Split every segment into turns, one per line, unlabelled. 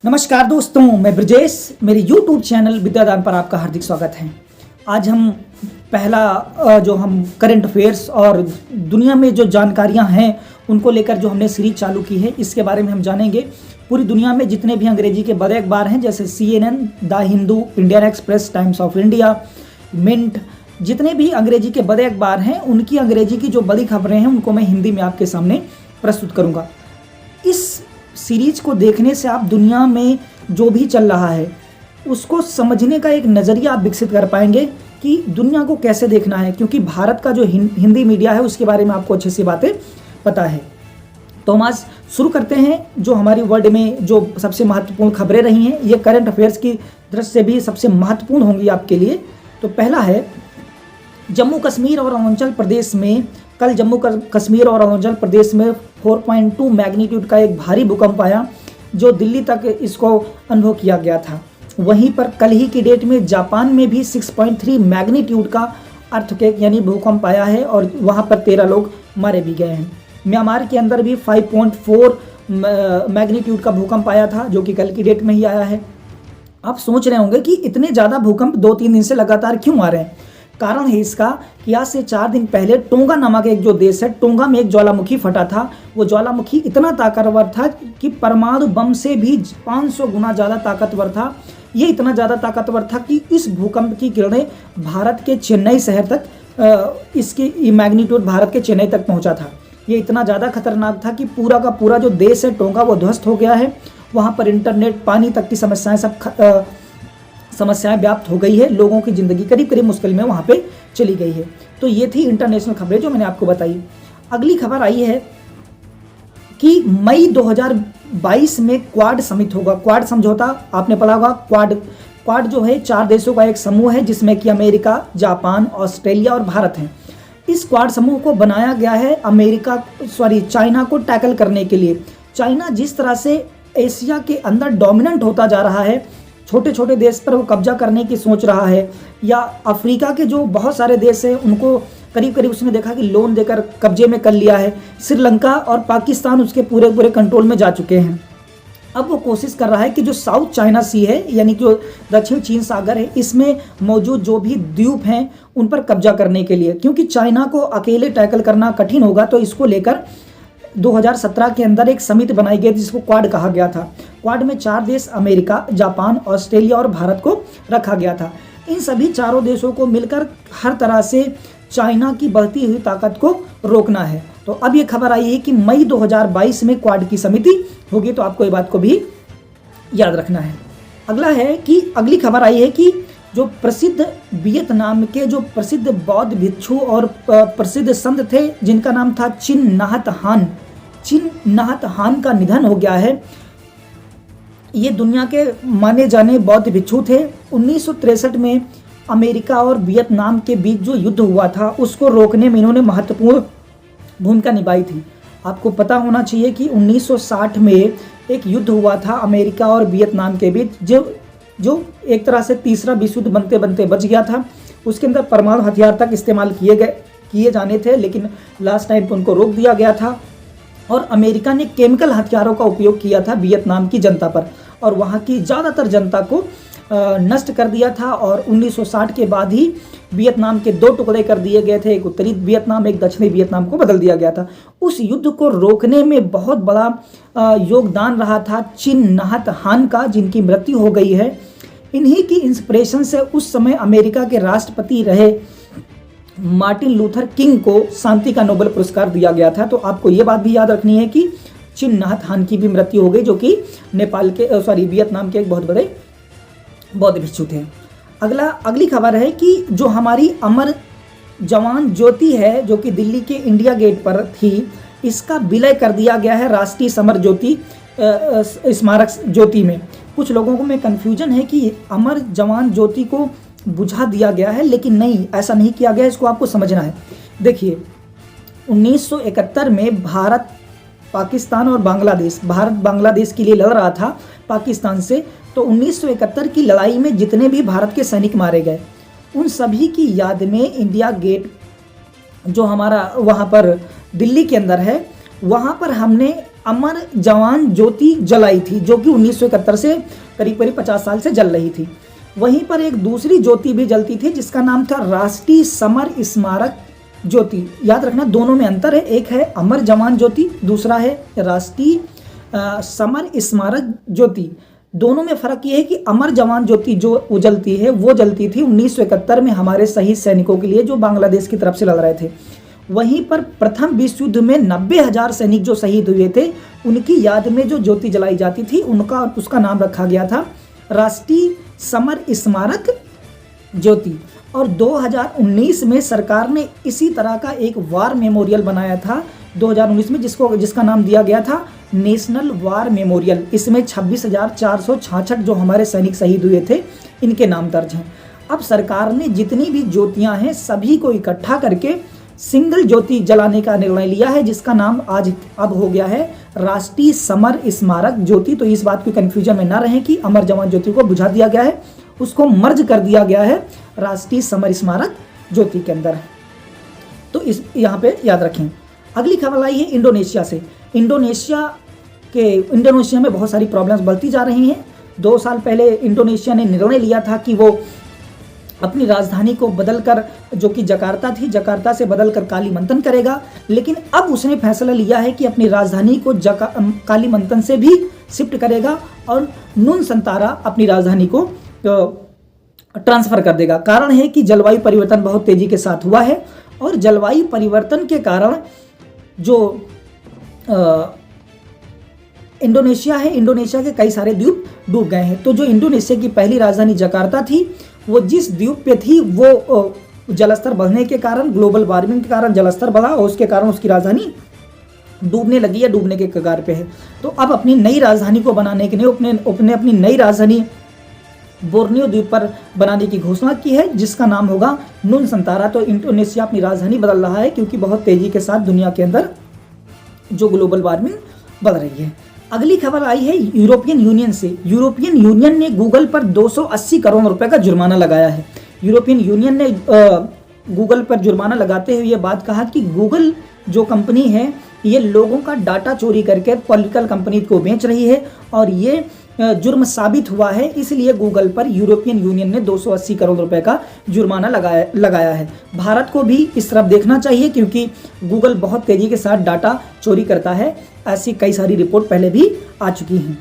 नमस्कार दोस्तों, मैं ब्रजेश। मेरे YouTube चैनल विद्यादान पर आपका हार्दिक स्वागत है। आज हम पहला जो हम करंट अफेयर्स और दुनिया में जो जानकारियां हैं उनको लेकर जो हमने सीरीज चालू की है, इसके बारे में हम जानेंगे। पूरी दुनिया में जितने भी अंग्रेजी के बड़े अखबार हैं जैसे CNN, the Hindu, Indian Express, Times of India, Mint, जितने भी अंग्रेजी के बड़े अखबार हैं उनकी अंग्रेजी की जो बड़ी खबरें हैं उनको मैं हिंदी में आपके सामने प्रस्तुत करूँगा। इस सीरीज को देखने से आप दुनिया में जो भी चल रहा है उसको समझने का एक नज़रिया आप विकसित कर पाएंगे कि दुनिया को कैसे देखना है, क्योंकि भारत का जो हिंदी मीडिया है उसके बारे में आपको अच्छी सी बातें पता है। तो हम आज शुरू करते हैं। जो हमारी वर्ल्ड में जो सबसे महत्वपूर्ण खबरें रही हैं, ये करंट अफेयर्स की दृष्टि से भी सबसे महत्वपूर्ण होंगी आपके लिए। तो पहला है, जम्मू कश्मीर और अरुणाचल प्रदेश में कल जम्मू कश्मीर और अरुणाचल प्रदेश में 4.2 मैग्नीट्यूड का एक भारी भूकंप आया, जो दिल्ली तक इसको अनुभव किया गया था। वहीं पर कल ही की डेट में जापान में भी 6.3 मैग्नीट्यूड का अर्थक्वेक यानी भूकंप आया है और वहां पर 13 लोग मारे भी गए हैं। म्यांमार के अंदर भी 5.4 मैग्नीट्यूड का भूकंप आया था, जो कि कल की डेट में ही आया है। आप सोच रहे होंगे कि इतने ज़्यादा भूकंप 2-3 दिन से लगातार क्यों आ रहे हैं। कारण है इसका कि आज से 4 दिन पहले टोंगा नामक एक जो देश है, टोंगा में एक ज्वालामुखी फटा था। वो ज्वालामुखी इतना ताकतवर था कि परमाणु बम से भी 500 गुना ज़्यादा ताकतवर था। ये इतना ज़्यादा ताकतवर था कि इस भूकंप की किरणें भारत के चेन्नई शहर तक इसकी मैग्नीट्यूड भारत के चेन्नई तक पहुंचा था। ये इतना ज़्यादा खतरनाक था कि पूरा का पूरा जो देश है टोंगा वो ध्वस्त हो गया है। वहाँ पर इंटरनेट, पानी तक की समस्याएं समस्याएं व्याप्त हो गई है। लोगों की ज़िंदगी करीब करीब मुश्किल में वहाँ पे चली गई है। तो ये थी इंटरनेशनल खबरें जो मैंने आपको बताई। अगली खबर आई है कि मई 2022 में क्वाड समिट होगा। क्वाड समझौता आपने पढ़ा होगा। क्वाड जो है 4 देशों का एक समूह है जिसमें कि अमेरिका, जापान, ऑस्ट्रेलिया और भारत हैं। इस क्वाड समूह को बनाया गया है चाइना को टैकल करने के लिए। चाइना जिस तरह से एशिया के अंदर डोमिनेंट होता जा रहा है, छोटे छोटे देश पर वो कब्जा करने की सोच रहा है, या अफ्रीका के जो बहुत सारे देश हैं उनको करीब करीब उसने देखा कि लोन देकर कब्जे में कर लिया है। श्रीलंका और पाकिस्तान उसके पूरे पूरे कंट्रोल में जा चुके हैं। अब वो कोशिश कर रहा है कि जो साउथ चाइना सी है यानी कि जो दक्षिण चीन सागर है, इसमें मौजूद जो भी द्वीप हैं उन पर कब्जा करने के लिए, क्योंकि चाइना को अकेले टैकल करना कठिन होगा। तो इसको लेकर 2017 के अंदर एक समिति बनाई गई जिसको क्वाड कहा गया था। क्वाड में 4 देश अमेरिका, जापान, ऑस्ट्रेलिया और भारत को रखा गया था। इन सभी चारों देशों को मिलकर हर तरह से चाइना की बढ़ती हुई ताकत को रोकना है। तो अब ये खबर आई है कि मई 2022 में क्वाड की समिति होगी, तो आपको ये बात को भी याद रखना है। अगली खबर आई है कि जो प्रसिद्ध वियतनाम के जो प्रसिद्ध बौद्ध भिक्षु और प्रसिद्ध संत थे जिनका नाम था चिन नाहत हान का निधन हो गया है। ये दुनिया के माने जाने बौद्ध भिक्षु थे। 1963 में अमेरिका और वियतनाम के बीच जो युद्ध हुआ था उसको रोकने में इन्होंने महत्वपूर्ण भूमिका निभाई थी। आपको पता होना चाहिए कि 1960 में एक युद्ध हुआ था अमेरिका और वियतनाम के बीच, जो एक तरह से तीसरा विश्व युद्ध बनते बनते बच गया था। उसके अंदर परमाणु हथियार तक इस्तेमाल किए जाने थे, लेकिन लास्ट टाइम तो उनको रोक दिया गया था। और अमेरिका ने केमिकल हथियारों का उपयोग किया था वियतनाम की जनता पर और वहाँ की ज़्यादातर जनता को नष्ट कर दिया था। और 1960 के बाद ही वियतनाम के 2 टुकड़े कर दिए गए थे, एक उत्तरी वियतनाम, एक दक्षिणी वियतनाम को बदल दिया गया था। उस युद्ध को रोकने में बहुत बड़ा योगदान रहा था चिन नाहत हान का, जिनकी मृत्यु हो गई है। इन्हीं की इंस्पिरेशन से उस समय अमेरिका के राष्ट्रपति रहे मार्टिन लूथर किंग को शांति का नोबेल पुरस्कार दिया गया था। तो आपको ये बात भी याद रखनी है कि चिन नाहत हान की भी मृत्यु हो गई, जो कि वियतनाम के एक बहुत बड़े बौद्ध भिक्षु थे। अगली खबर है कि जो हमारी अमर जवान ज्योति है, जो कि दिल्ली के इंडिया गेट पर थी, इसका विलय कर दिया गया है राष्ट्रीय समर ज्योति स्मारक ज्योति में। कुछ लोगों को में कन्फ्यूजन है कि अमर जवान ज्योति को बुझा दिया गया है, लेकिन नहीं, ऐसा नहीं किया गया। इसको आपको समझना है। देखिए, 1971 में भारत बांग्लादेश के लिए लड़ रहा था पाकिस्तान से। तो 1971 की लड़ाई में जितने भी भारत के सैनिक मारे गए, उन सभी की याद में इंडिया गेट जो हमारा वहाँ पर दिल्ली के अंदर है, वहाँ पर हमने अमर जवान ज्योति जलाई थी, जो कि 1971 से करीब करीब 50 साल से जल रही थी। वहीं पर एक दूसरी ज्योति भी जलती थी जिसका नाम था राष्ट्रीय समर स्मारक ज्योति। याद रखना दोनों में अंतर है, एक है अमर जवान ज्योति, दूसरा है राष्ट्रीय समर स्मारक ज्योति। दोनों में फर्क ये है कि अमर जवान ज्योति जो उजलती है वो जलती थी 1971 में हमारे शहीद सैनिकों के लिए जो बांग्लादेश की तरफ से लड़ रहे थे। वहीं पर प्रथम विश्व युद्ध में 90,000 सैनिक जो शहीद हुए थे उनकी याद में जो ज्योति जलाई जाती थी उसका नाम रखा गया था राष्ट्रीय समर स्मारक ज्योति। और 2019 में सरकार ने इसी तरह का एक वार मेमोरियल बनाया था 2019 में, जिसका नाम दिया गया था नेशनल वार मेमोरियल। इसमें 26,466 जो हमारे सैनिक शहीद हुए थे इनके नाम दर्ज हैं। अब सरकार ने जितनी भी ज्योतियां हैं सभी को इकट्ठा करके सिंगल ज्योति जलाने का निर्णय लिया है, जिसका नाम अब हो गया है राष्ट्रीय समर स्मारक ज्योति। तो इस बात की कंफ्यूजन में ना रहें कि अमर जवान ज्योति को बुझा दिया गया है, उसको मर्ज कर दिया गया है राष्ट्रीय समर स्मारक ज्योति के अंदर। तो इस यहाँ पे याद रखें। अगली खबर आई है इंडोनेशिया से। इंडोनेशिया में बहुत सारी प्रॉब्लम्स बढ़ती जा रही हैं। 2 साल पहले इंडोनेशिया ने निर्णय लिया था कि वो अपनी राजधानी को बदलकर, जो कि जकार्ता थी, जकार्ता से बदलकर कालीमंतन करेगा। लेकिन अब उसने फैसला लिया है कि अपनी राजधानी को कालीमंतन से भी शिफ्ट करेगा और नुनसंतारा अपनी राजधानी को ट्रांसफर कर देगा। कारण है कि जलवायु परिवर्तन बहुत तेजी के साथ हुआ है और जलवायु परिवर्तन के कारण जो इंडोनेशिया है, इंडोनेशिया के कई सारे द्वीप डूब गए हैं। तो जो इंडोनेशिया की पहली राजधानी जकार्ता थी वो जिस द्वीप पे थी वो जलस्तर बढ़ने के कारण, ग्लोबल वार्मिंग के कारण जलस्तर बढ़ा और उसके कारण उसकी राजधानी डूबने लगी है, डूबने के कगार पे है। तो अब अपनी नई राजधानी को बनाने के लिए अपने अपनी नई राजधानी बोर्नियो द्वीप पर बनाने की घोषणा की है, जिसका नाम होगा नुनसंतारा। तो इंडोनेशिया अपनी राजधानी बदल रहा है क्योंकि बहुत तेजी के साथ दुनिया के अंदर जो ग्लोबल वार्मिंग बढ़ रही है। अगली खबर आई है यूरोपियन यूनियन से। यूरोपियन यूनियन ने गूगल पर 280 करोड़ रुपए का जुर्माना लगाया है। यूरोपियन यूनियन ने गूगल पर जुर्माना लगाते हुए ये बात कहा कि गूगल जो कंपनी है ये लोगों का डाटा चोरी करके पॉलिटिकल कंपनी को बेच रही है और ये जुर्म साबित हुआ है, इसलिए गूगल पर यूरोपियन यूनियन ने 280 करोड़ रुपए का जुर्माना लगाया है। भारत को भी इस तरफ देखना चाहिए क्योंकि गूगल बहुत तेजी के साथ डाटा चोरी करता है। ऐसी कई सारी रिपोर्ट पहले भी आ चुकी हैं।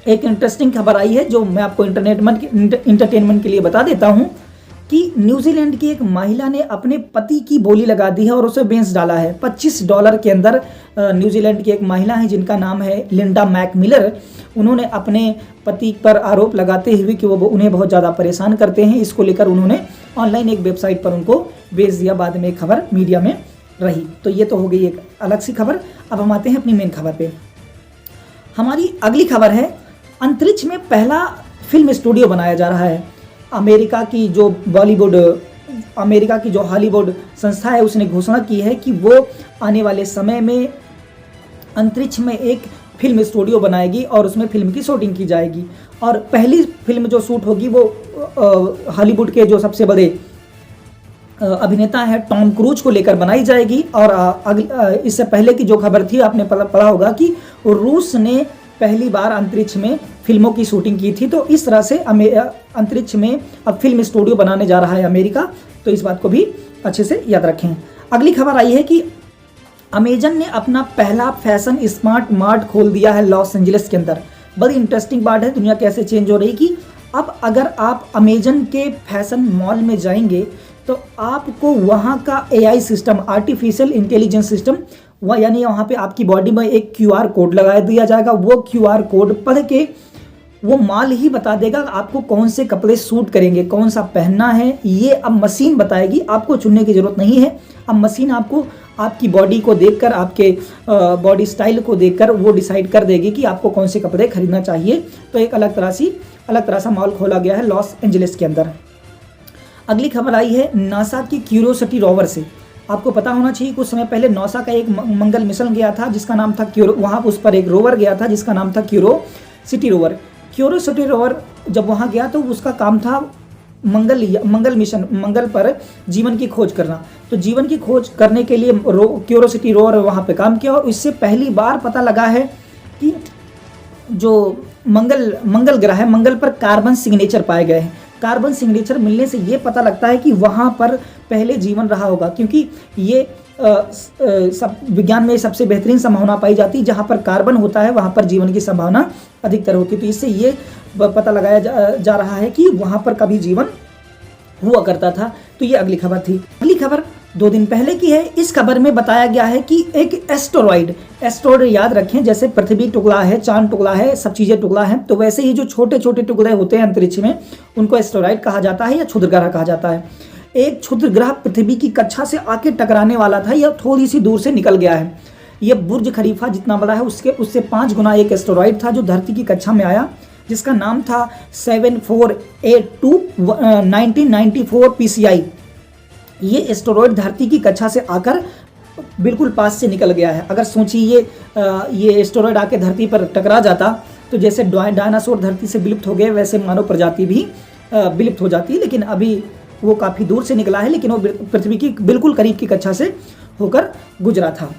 एक इंटरेस्टिंग खबर आई है जो मैं आपको इंटरटेनमेंट के लिए बता देता हूं कि न्यूजीलैंड की एक महिला ने अपने पति की बोली लगा दी है और उसे बेच डाला है $25 के अंदर। न्यूजीलैंड की एक महिला है जिनका नाम है लिंडा मैकमिलर। उन्होंने अपने पति पर आरोप लगाते हुए कि वो उन्हें बहुत ज़्यादा परेशान करते हैं, इसको लेकर उन्होंने ऑनलाइन एक वेबसाइट पर उनको बेच दिया। बाद में एक खबर मीडिया में रही। तो ये तो हो गई एक अलग सी खबर। अब हम आते हैं अपनी मेन खबर पे। हमारी अगली खबर है अंतरिक्ष में पहला फिल्म स्टूडियो बनाया जा रहा है। अमेरिका की जो हॉलीवुड संस्था है उसने घोषणा की है कि वो आने वाले समय में अंतरिक्ष में एक फिल्म स्टूडियो बनाएगी और उसमें फिल्म की शूटिंग की जाएगी। और पहली फिल्म जो शूट होगी वो हॉलीवुड के जो सबसे बड़े अभिनेता है टॉम क्रूज को लेकर बनाई जाएगी। और इससे पहले की जो खबर थी आपने पढ़ा होगा कि रूस ने पहली बार अंतरिक्ष में फिल्मों की शूटिंग की थी। तो इस तरह से अंतरिक्ष में अब फिल्म स्टूडियो बनाने जा रहा है अमेरिका। तो इस बात को भी अच्छे से याद रखें। अगली खबर आई है कि अमेजन ने अपना पहला फैशन स्मार्ट मार्ट खोल दिया है लॉस एंजलिस के अंदर। बड़ी इंटरेस्टिंग बात है, दुनिया कैसे चेंज हो रही कि अब अगर आप अमेजन के फैशन मॉल में जाएंगे तो आपको वहाँ का AI system, artificial intelligence system, यानी वहाँ पे आपकी बॉडी में एक QR कोड लगा दिया जाएगा। वो QR कोड पढ़ के वो माल ही बता देगा आपको कौन से कपड़े सूट करेंगे, कौन सा पहनना है। ये अब मशीन बताएगी, आपको चुनने की ज़रूरत नहीं है। अब मशीन आपको आपकी बॉडी को देखकर, आपके बॉडी स्टाइल को देखकर वो डिसाइड कर देगी कि आपको कौन से कपड़े खरीदना चाहिए। तो एक अलग तरह सा मॉल खोला गया है लॉस एंजलिस के अंदर। अगली खबर आई है नासा की क्यूरोसिटी रोवर से। आपको पता होना चाहिए कुछ समय पहले नासा का एक मंगल मिशन गया था जिसका नाम था वहाँ उस पर एक रोवर गया था जिसका नाम था क्यूरोसिटी रोवर। क्यूरोसिटी रोवर जब वहाँ गया तो उसका काम था मंगल मिशन, मंगल पर जीवन की खोज करना। तो जीवन की खोज करने के लिए क्यूरोसिटी रोवर वहाँ पे काम किया और इससे पहली बार पता लगा है कि जो मंगल ग्रह है, मंगल पर कार्बन सिग्नेचर पाए गए हैं। कार्बन सिग्नेचर मिलने से ये पता लगता है कि वहाँ पर पहले जीवन रहा होगा, क्योंकि ये सब विज्ञान में सबसे बेहतरीन संभावना पाई जाती है जहाँ पर कार्बन होता है वहाँ पर जीवन की संभावना अधिकतर होती है। तो इससे ये पता लगाया जा रहा है कि वहाँ पर कभी जीवन हुआ करता था। तो ये अगली खबर थी। अगली खबर 2 दिन पहले की है। इस खबर में बताया गया है कि एक एस्टेरॉइड याद रखें, जैसे पृथ्वी टुकड़ा है, चांद टुकड़ा है, सब चीज़ें टुकड़ा है, तो वैसे ही जो छोटे छोटे टुकड़े होते हैं अंतरिक्ष में उनको एस्टेरॉइड कहा जाता है या क्षुद्र ग्रह कहा जाता है। एक क्षुद्र ग्रह पृथ्वी की कक्षा से आके टकराने वाला था, यह थोड़ी सी दूर से निकल गया है। यह बुर्ज खलीफा जितना बड़ा है उससे 5 गुना एक एस्टेरॉइड था जो धरती की कक्षा में आया, जिसका नाम था 7482 1994 PCI। ये एस्टेरॉइड धरती की कक्षा से आकर बिल्कुल पास से निकल गया है। अगर सोचिए ये एस्टेरॉइड आके धरती पर टकरा जाता तो जैसे डायनासोर धरती से विलुप्त हो गए वैसे मानव प्रजाति भी विलुप्त हो जाती, लेकिन अभी वो काफ़ी दूर से निकला है, लेकिन वो पृथ्वी की बिल्कुल करीब की कक्षा से होकर गुजरा था।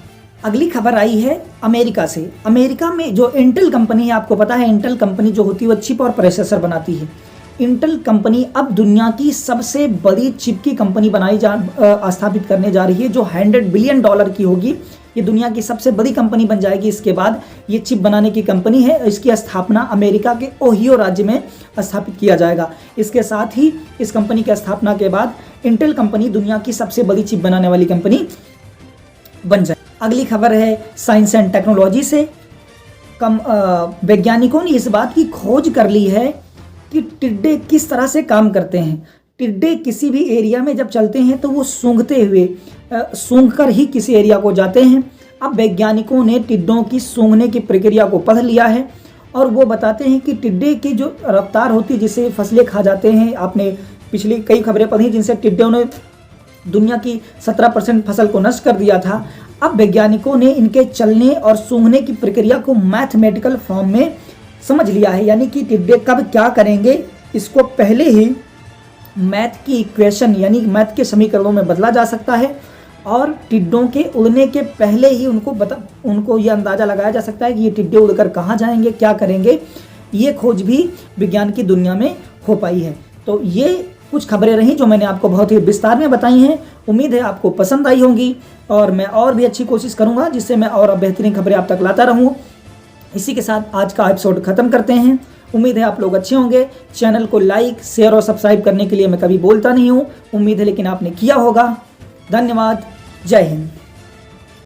अगली खबर आई है अमेरिका से। अमेरिका में जो इंटेल कंपनी है, आपको पता है इंटेल कंपनी जो होती है वो चिप और प्रोसेसर बनाती है। इंटेल कंपनी अब दुनिया की सबसे बड़ी चिप की कंपनी स्थापित करने जा रही है, जो $100 बिलियन की होगी। ये दुनिया की सबसे बड़ी कंपनी बन जाएगी। इसके बाद ये चिप बनाने की कंपनी है, इसकी स्थापना अमेरिका के ओहियो राज्य में स्थापित किया जाएगा। इसके साथ ही इस कंपनी की स्थापना के बाद इंटेल कंपनी दुनिया की सबसे बड़ी चिप बनाने वाली कंपनी बन जाए। अगली खबर है साइंस एंड टेक्नोलॉजी से। वैज्ञानिकों ने इस बात की खोज कर ली है कि टिड्डे किस तरह से काम करते हैं। टिड्डे किसी भी एरिया में जब चलते हैं तो वो सूंघ कर ही किसी एरिया को जाते हैं। अब वैज्ञानिकों ने टिड्डों की सूंघने की प्रक्रिया को पढ़ लिया है और वो बताते हैं कि टिड्डे की जो रफ्तार होती है जिसे फसलें खा जाते हैं, आपने पिछली कई खबरें पढ़ी जिनसे टिड्डों ने दुनिया की 17% फसल को नष्ट कर दिया था। अब वैज्ञानिकों ने इनके चलने और सूंघने की प्रक्रिया को मैथमेटिकल फॉर्म में समझ लिया है, यानी कि टिड्डे कब क्या करेंगे इसको पहले ही मैथ की इक्वेशन यानी मैथ के समीकरणों में बदला जा सकता है और टिड्डों के उड़ने के पहले ही उनको ये अंदाज़ा लगाया जा सकता है कि ये टिड्डे उड़कर कहाँ जाएंगे, क्या करेंगे। ये खोज भी विज्ञान की दुनिया में हो पाई है। तो ये कुछ खबरें रहीं जो मैंने आपको बहुत ही विस्तार में बताई हैं। उम्मीद है आपको पसंद आई होंगी और मैं और भी अच्छी कोशिश करूँगा जिससे मैं और बेहतरीन खबरें आप तक लाता रहूँ। इसी के साथ आज का एपिसोड ख़त्म करते हैं। उम्मीद है आप लोग अच्छे होंगे। चैनल को लाइक, शेयर और सब्सक्राइब करने के लिए मैं कभी बोलता नहीं हूँ, उम्मीद है लेकिन आपने किया होगा। धन्यवाद। जय हिंद।